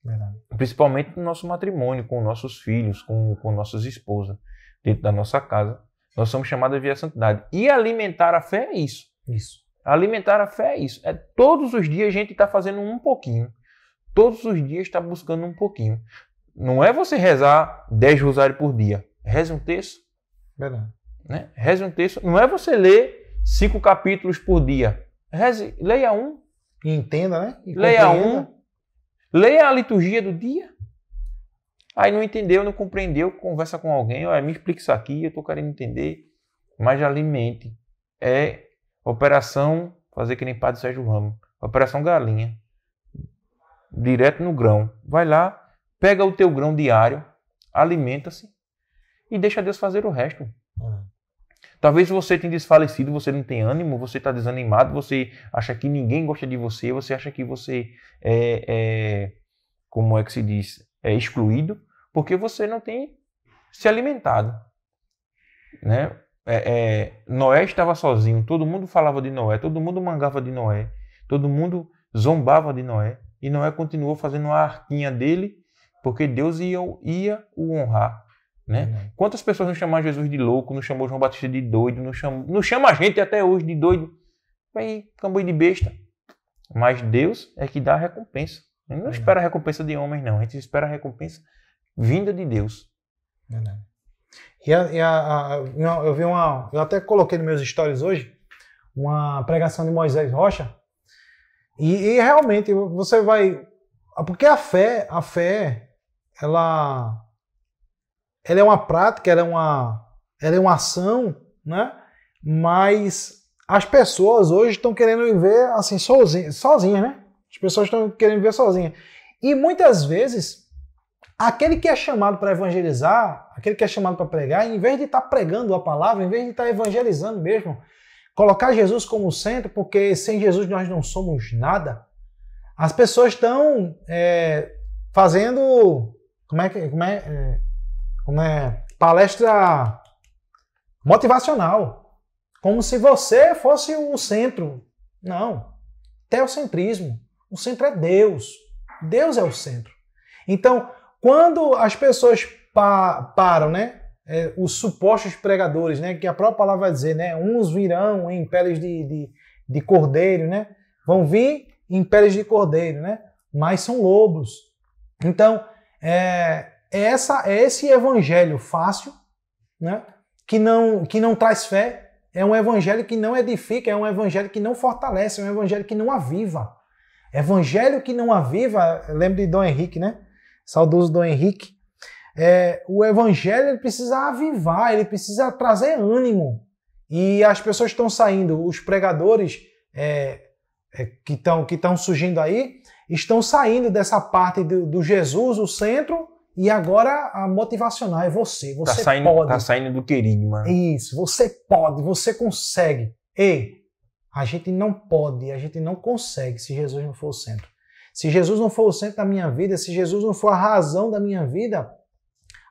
Verdade. Principalmente no nosso matrimônio, com nossos filhos, com nossas esposas, dentro da nossa casa. Nós somos chamados a viver a santidade. E alimentar a fé é isso. Isso. Alimentar a fé é isso. Todos os dias a gente está fazendo um pouquinho. Todos os dias está buscando um pouquinho. Não é você rezar 10 rosários por dia. Reze um terço. Verdade. Né? Reze um terço. Não é você ler 5 capítulos por dia. Leia um. E entenda, né? Leia um. Leia a liturgia do dia. Aí não entendeu, não compreendeu, conversa com alguém. Olha, me explica isso aqui, eu estou querendo entender. Mas alimente. Operação, fazer que nem Padre Sérgio Ramos. Operação galinha. Direto no grão. Vai lá, pega o teu grão diário, alimenta-se e deixa Deus fazer o resto. Talvez você tenha desfalecido, você não tem ânimo, você está desanimado, você acha que ninguém gosta de você, você acha que você como é que se diz? É excluído, porque você não tem se alimentado. Né? Noé estava sozinho, todo mundo falava de Noé, todo mundo mangava de Noé, todo mundo zombava de Noé, e Noé continuou fazendo a arquinha dele, porque Deus ia o honrar. Né? Quantas pessoas não chamaram Jesus de louco, não chamou João Batista de doido, não chama a gente até hoje de doido, aí camboi de besta. Mas Deus é que dá a recompensa. A gente não espera a recompensa de homens, não, a gente espera a recompensa vinda de Deus. Verdade. Eu até coloquei nos meus stories hoje uma pregação de Moisés Rocha e realmente você vai, porque a fé ela é uma prática, ela é uma ação, né? Mas as pessoas hoje estão querendo viver assim sozinhas, né? As pessoas estão querendo viver sozinhas. E muitas vezes aquele que é chamado para evangelizar, aquele que é chamado para pregar, em vez de estar pregando a palavra, em vez de estar evangelizando mesmo, colocar Jesus como centro, porque sem Jesus nós não somos nada, as pessoas estão fazendo palestra motivacional, como se você fosse o centro. Não, teocentrismo. O centro é Deus. Deus é o centro. Então, quando as pessoas param, né, os supostos pregadores, né, que a própria palavra vai dizer, né, uns virão em peles de cordeiro, né, vão vir em peles de cordeiro, né, mas são lobos. Então, esse evangelho fácil, né, que não traz fé, é um evangelho que não edifica, é um evangelho que não fortalece, é um evangelho que não aviva. Evangelho que não aviva, eu lembro de Dom Henrique, né? Saudoso Dom Henrique. O evangelho ele precisa avivar, ele precisa trazer ânimo. E as pessoas estão saindo, os pregadores que estão surgindo aí, estão saindo dessa parte do Jesus, o centro, e agora a motivacional é você. Você pode. Tá saindo do querigma. Isso, você pode, você consegue. Ei, a gente não pode, a gente não consegue se Jesus não for o centro. Se Jesus não for o centro da minha vida, se Jesus não for a razão da minha vida,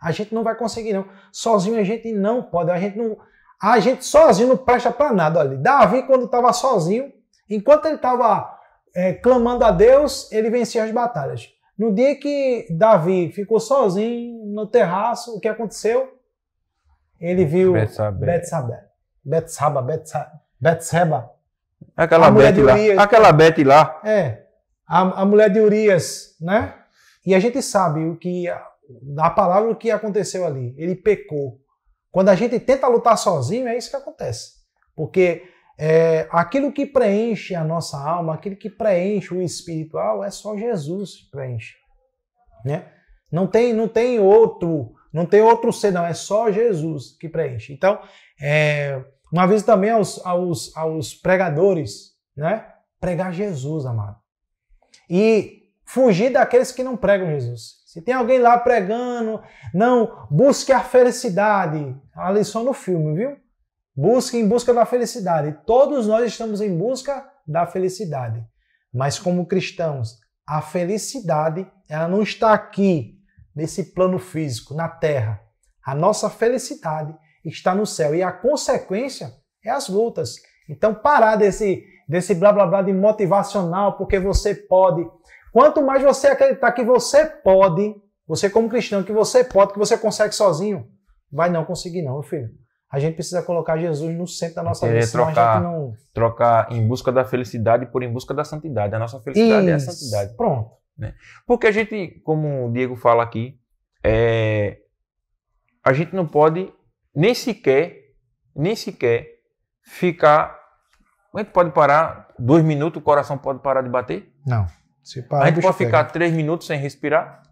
a gente não vai conseguir, não. Sozinho a gente não pode. A gente sozinho não presta para nada. Olha, Davi, quando estava sozinho, enquanto ele estava clamando a Deus, ele vencia as batalhas. No dia que Davi ficou sozinho no terraço, o que aconteceu? Ele viu Betseba. Aquela Bete lá. A mulher de Urias, né? E a gente sabe a palavra o que aconteceu ali. Ele pecou. Quando a gente tenta lutar sozinho, é isso que acontece. Porque aquilo que preenche a nossa alma, aquilo que preenche o espiritual, é só Jesus que preenche. Né? Não tem outro ser, não. É só Jesus que preenche. Então, uma vez também aos pregadores, né? Pregar Jesus, amado. E fugir daqueles que não pregam Jesus. Se tem alguém lá pregando, não, busque a felicidade. A lição no filme, viu? Busque em busca da felicidade. Todos nós estamos em busca da felicidade. Mas como cristãos, a felicidade, ela não está aqui, nesse plano físico, na terra. A nossa felicidade está no céu. E a consequência é as lutas. Então, parar desse blá blá blá de motivacional, porque você pode. Quanto mais você acreditar que você pode, você como cristão, que você pode, que você consegue sozinho, vai não conseguir não, meu filho. A gente precisa colocar Jesus no centro da nossa vida. Trocar em busca da felicidade por em busca da santidade. A nossa felicidade é a santidade. Pronto. Né? Porque a gente, como o Diego fala aqui, a gente não pode nem sequer ficar... A gente pode parar 2 minutos, o coração pode parar de bater? Não. A gente pode ficar 3 minutos sem respirar?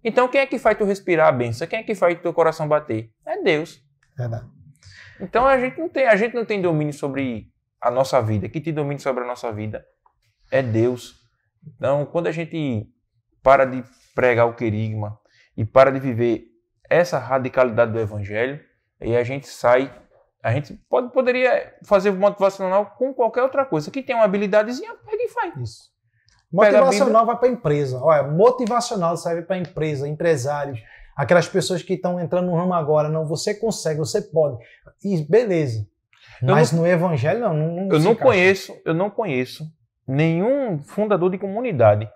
Então quem é que faz tu respirar a benção? Quem é que faz teu coração bater? É Deus. Verdade. Então a gente não tem domínio sobre a nossa vida. Quem tem domínio sobre a nossa vida é Deus. Então quando a gente para de pregar o querigma e para de viver essa radicalidade do evangelho, aí a gente sai. A gente poderia fazer motivacional com qualquer outra coisa. Quem tem uma habilidadezinha, pega e faz. Isso. Motivacional vai para a empresa. Olha, motivacional serve para empresa, empresários, aquelas pessoas que estão entrando no ramo agora. Não, você consegue, você pode. E beleza. Mas no evangelho não eu não conheço nenhum fundador de comunidade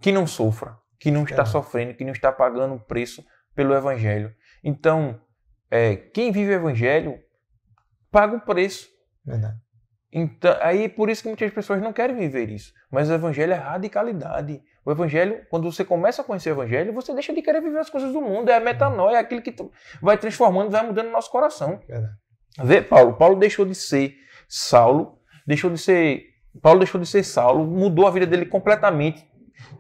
que não sofra, que não está sofrendo, que não está pagando o preço pelo evangelho. Então, quem vive o evangelho paga o preço. Verdade. Então, aí por isso que muitas pessoas não querem viver isso. Mas o evangelho é radicalidade. O evangelho, quando você começa a conhecer o evangelho, você deixa de querer viver as coisas do mundo. É a metanoia, é aquilo que vai transformando, vai mudando o nosso coração. Verdade. Vê Paulo. Paulo deixou de ser Saulo, Paulo deixou de ser Saulo, mudou a vida dele completamente.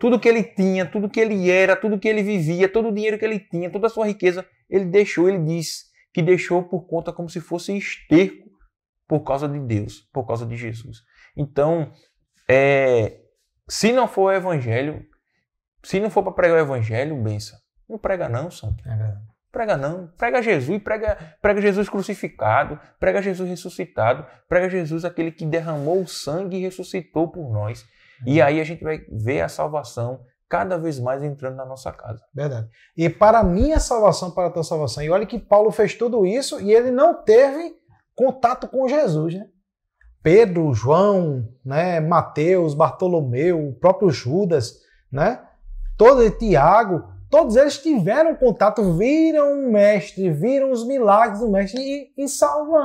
Tudo que ele tinha, tudo que ele era, tudo que ele vivia, todo o dinheiro que ele tinha, toda a sua riqueza, ele diz que deixou por conta como se fosse esterco por causa de Deus, por causa de Jesus. Então, se não for o evangelho, se não for para pregar o evangelho, benção, não prega não, santo. Prega não. Prega Jesus, prega Jesus crucificado, prega Jesus ressuscitado, prega Jesus aquele que derramou o sangue e ressuscitou por nós. E aí a gente vai ver a salvação cada vez mais entrando na nossa casa. Verdade. E para a minha salvação, para a tua salvação. E olha que Paulo fez tudo isso e ele não teve contato com Jesus, né? Pedro, João, né? Mateus, Bartolomeu, o próprio Judas, né? Tiago, todos eles tiveram contato, viram o mestre, viram os milagres do mestre e Saulo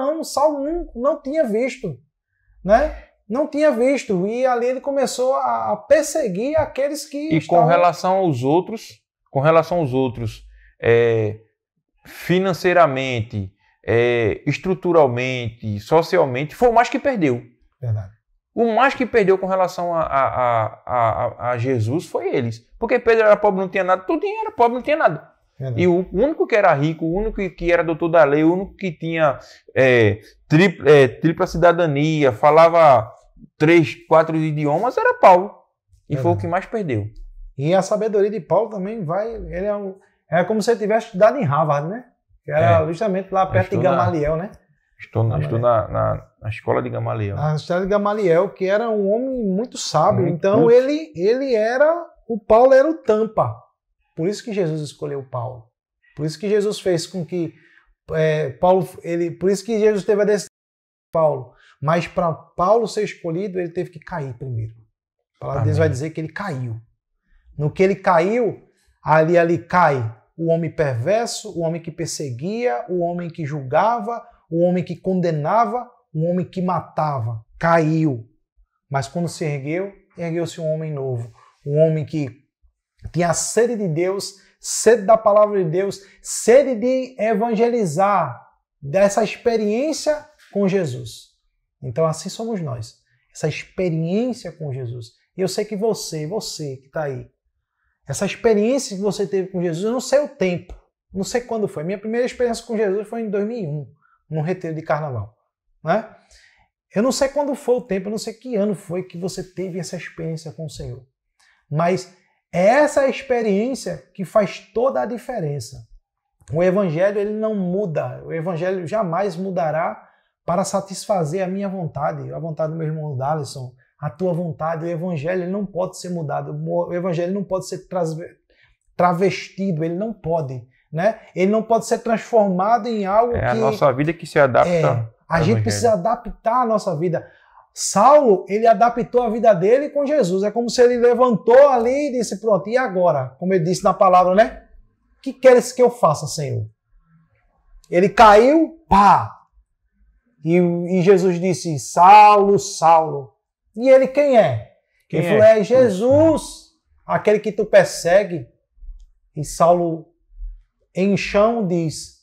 não tinha visto, né? Não tinha visto. E ali ele começou a perseguir aqueles que estavam... com relação aos outros, financeiramente, estruturalmente, socialmente, foi o mais que perdeu. Verdade. O mais que perdeu com relação a Jesus foi eles. Porque Pedro era pobre, não tinha nada. Tudinho era pobre, não tinha nada. Verdade. E o único que era rico, o único que era doutor da lei, o único que tinha tripla cidadania, falava 3, 4 idiomas, era Paulo. E foi o que mais perdeu. E a sabedoria de Paulo também é como se ele tivesse estudado em Harvard, né? Que era justamente lá perto de Gamaliel, né? Estou na escola de Gamaliel. A escola de Gamaliel, que era um homem muito sábio. Muito então culto. ele era, o Paulo era o tampa. Por isso que Jesus escolheu Paulo. Por isso que Jesus fez com que por isso que Jesus teve a decisão de Paulo. Mas para Paulo ser escolhido, ele teve que cair primeiro. A palavra de Deus vai dizer que ele caiu. No que ele caiu, ali cai o homem perverso, o homem que perseguia, o homem que julgava, o homem que condenava, o homem que matava. Caiu. Mas quando se ergueu, ergueu-se um homem novo. Um homem que tinha sede de Deus, sede da palavra de Deus, sede de evangelizar, dessa experiência com Jesus. Então assim somos nós. Essa experiência com Jesus. E eu sei que você que está aí, essa experiência que você teve com Jesus, eu não sei o tempo, não sei quando foi. Minha primeira experiência com Jesus foi em 2001, num retiro de carnaval. Né? Eu não sei quando foi o tempo, eu não sei que ano foi que você teve essa experiência com o Senhor. Mas é essa experiência que faz toda a diferença. O Evangelho ele não muda, o Evangelho jamais mudará para satisfazer a minha vontade, a vontade do meu irmão Dalisson, a tua vontade. O Evangelho ele não pode ser mudado, o Evangelho não pode ser travestido, ele não pode. Né? Ele não pode ser transformado em algo que... É a nossa vida que se adapta. A gente precisa adaptar a nossa vida. Saulo, ele adaptou a vida dele com Jesus. É como se ele levantou ali e disse, pronto, e agora? Como ele disse na palavra, né? O que queres que eu faça, Senhor? Ele caiu, pá! E Jesus disse, Saulo, Saulo. E ele quem é? Ele falou, é Jesus, aquele que tu persegue. E Saulo, em chão, diz,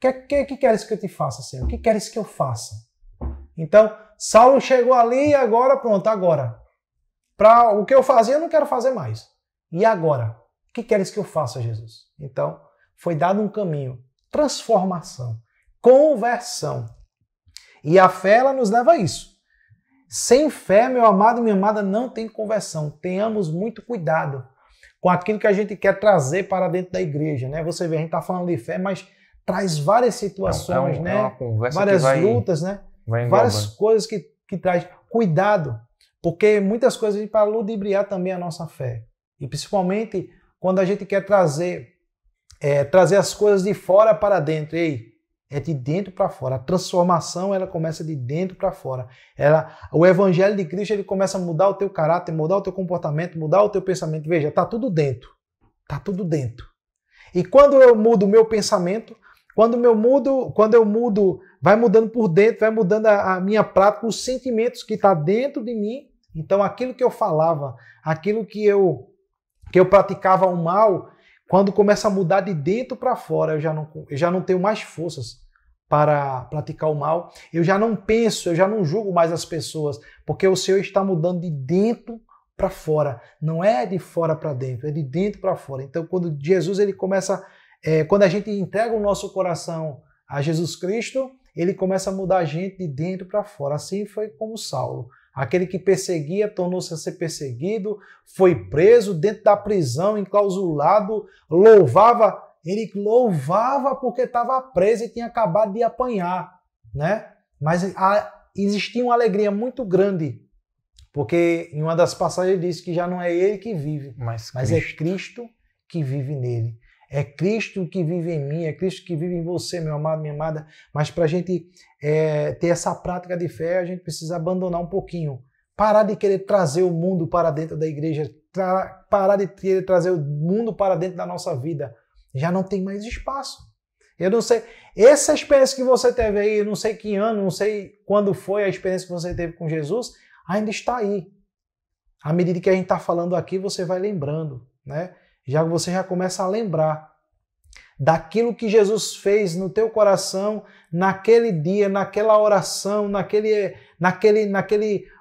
que queres que eu te faça, Senhor? O que queres que eu faça? Então, Saulo chegou ali e agora, pronto, agora. Para o que eu fazia, eu não quero fazer mais. E agora? O que queres que eu faça, Jesus? Então, foi dado um caminho. Transformação. Conversão. E a fé, ela nos leva a isso. Sem fé, meu amado e minha amada, não tem conversão. Tenhamos muito cuidado com aquilo que a gente quer trazer para dentro da igreja. Né? Você vê, a gente está falando de fé, mas traz várias situações, né? Várias lutas, né? Várias coisas que traz. Cuidado, porque muitas coisas para ludibriar também a nossa fé. E principalmente quando a gente quer trazer as coisas de fora para dentro. Ei, é de dentro para fora. A transformação ela começa de dentro para fora. O Evangelho de Cristo ele começa a mudar o teu caráter, mudar o teu comportamento, mudar o teu pensamento. Veja, está tudo dentro. Está tudo dentro. E quando eu mudo o meu pensamento, quando eu mudo, vai mudando por dentro, vai mudando a minha prática, os sentimentos que estão dentro de mim. Então aquilo que eu falava, aquilo que eu praticava o mal, quando começa a mudar de dentro para fora, eu já não tenho mais forças para praticar o mal. Eu já não penso, eu já não julgo mais as pessoas, porque o Senhor está mudando de dentro para fora. Não é de fora para dentro, é de dentro para fora. Então quando Jesus ele começa... quando a gente entrega o nosso coração a Jesus Cristo, ele começa a mudar a gente de dentro para fora. Assim foi como Saulo. Aquele que perseguia tornou-se a ser perseguido, foi preso dentro da prisão, enclausulado, louvava. Ele louvava porque estava preso e tinha acabado de apanhar, né? Mas existia uma alegria muito grande, porque em uma das passagens diz que já não é ele que vive, mas é Cristo que vive nele. É Cristo que vive em mim, é Cristo que vive em você, meu amado, minha amada. Mas para a gente ter essa prática de fé, a gente precisa abandonar um pouquinho. Parar de querer trazer o mundo para dentro da igreja, parar de querer trazer o mundo para dentro da nossa vida. Já não tem mais espaço. Eu não sei, essa experiência que você teve aí, eu não sei que ano, não sei quando foi a experiência que você teve com Jesus, ainda está aí. À medida que a gente está falando aqui, você vai lembrando, né? Você já começa a lembrar daquilo que Jesus fez no teu coração naquele dia, naquela oração, naquele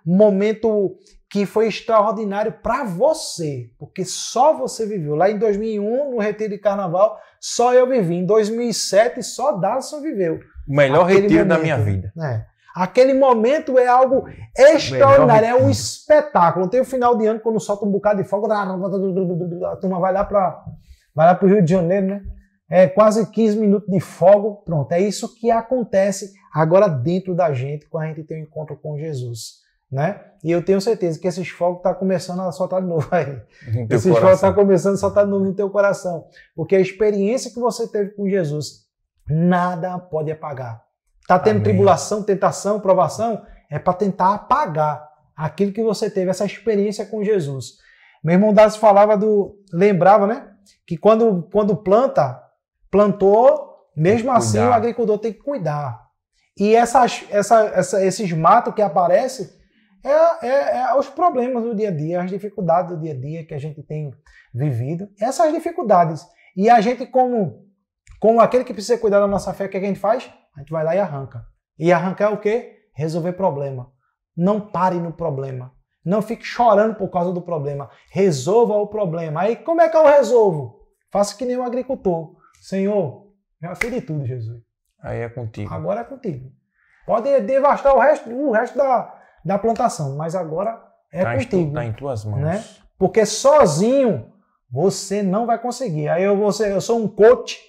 momento que foi extraordinário para você, porque só você viveu. Lá em 2001, no Retiro de Carnaval, só eu vivi. Em 2007, só Dalisson viveu. O melhor retiro da minha vida. Aquele momento é algo extraordinário, é um espetáculo. Tem o final de ano, quando solta um bocado de fogo, a turma vai lá para o Rio de Janeiro, né? quase 15 minutos de fogo. Pronto, é isso que acontece agora dentro da gente quando a gente tem um encontro com Jesus, né? E eu tenho certeza que esses fogos estão começando a soltar de novo aí. Esses fogos estão começando a soltar de novo no teu coração. Porque a experiência que você teve com Jesus, nada pode apagar. Está tendo tribulação, tentação, provação, é para tentar apagar aquilo que você teve, essa experiência com Jesus. Meu irmão Dácio lembrava, né? Que quando plantou, mesmo assim o agricultor tem que cuidar. E esses matos que aparecem os problemas do dia a dia, as dificuldades do dia a dia que a gente tem vivido. Essas dificuldades. E a gente, como aquele que precisa cuidar da nossa fé, o que a gente faz? A gente vai lá e arranca. E arrancar é o quê? Resolver problema. Não pare no problema. Não fique chorando por causa do problema. Resolva o problema. Aí, como é que eu resolvo? Faça que nem um agricultor. Senhor, já fiz de tudo, Jesus. Aí é contigo. Agora é contigo. Pode devastar o resto da plantação, mas agora é contigo. Está em tuas mãos. Né? Porque sozinho você não vai conseguir. Aí eu sou um coach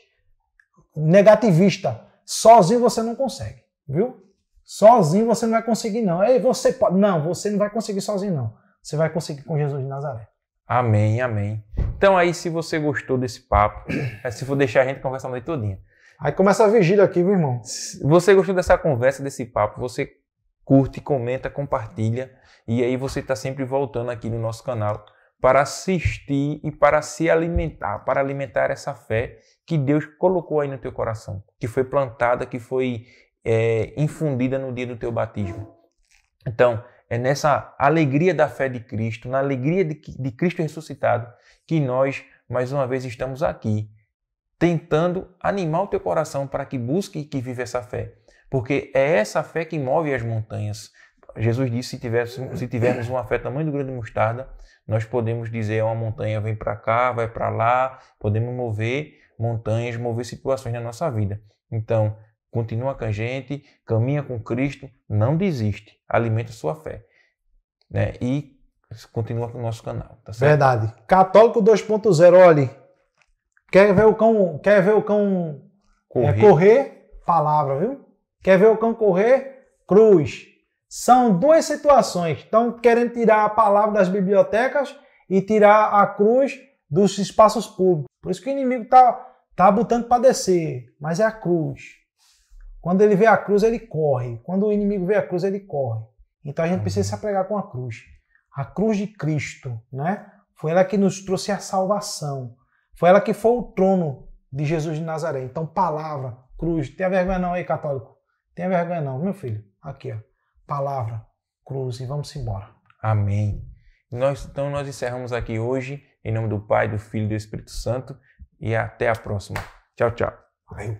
negativista. Sozinho você não consegue, viu? Sozinho você não vai conseguir, não. Ei, você pode. Não, você não vai conseguir sozinho, não. Você vai conseguir com Jesus de Nazaré. Amém, amém. Então aí, se você gostou desse papo, se for deixar a gente conversar a noite todinha. Aí começa a vigília aqui, meu irmão. Se você gostou dessa conversa, desse papo, você curte, comenta, compartilha. E aí você está sempre voltando aqui no nosso canal para assistir e para se alimentar, para alimentar essa fé que Deus colocou aí no teu coração, que foi plantada, que foi infundida no dia do teu batismo. Então, é nessa alegria da fé de Cristo, na alegria de Cristo ressuscitado, que nós, mais uma vez, estamos aqui, tentando animar o teu coração para que busque e que viva essa fé. Porque é essa fé que move as montanhas. Jesus disse, se tivermos uma fé tamanho do grão de mostarda, nós podemos dizer a uma montanha, vem para cá, vai para lá, podemos mover montanhas, mover situações na nossa vida. Então, continua com a gente, caminha com Cristo, não desiste, alimenta a sua fé. Né? E continua com o nosso canal. Tá certo? Verdade. Católico 2.0, olha, quer ver o cão correr? Palavra, viu? Quer ver o cão correr? Cruz. São duas situações. Estão querendo tirar a palavra das bibliotecas e tirar a cruz dos espaços públicos. Por isso que o inimigo tá botando para descer, mas é a cruz. Quando ele vê a cruz, ele corre. Quando o inimigo vê a cruz, ele corre. Então a gente precisa se apegar com a cruz. A cruz de Cristo, né? Foi ela que nos trouxe a salvação. Foi ela que foi o trono de Jesus de Nazaré. Então, palavra, cruz. Tenha vergonha não aí, católico. Tenha vergonha não, meu filho. Aqui, ó. Palavra, cruz. E vamos embora. Amém. Então nós encerramos aqui hoje, em nome do Pai, do Filho e do Espírito Santo. E até a próxima. Tchau, tchau. Valeu.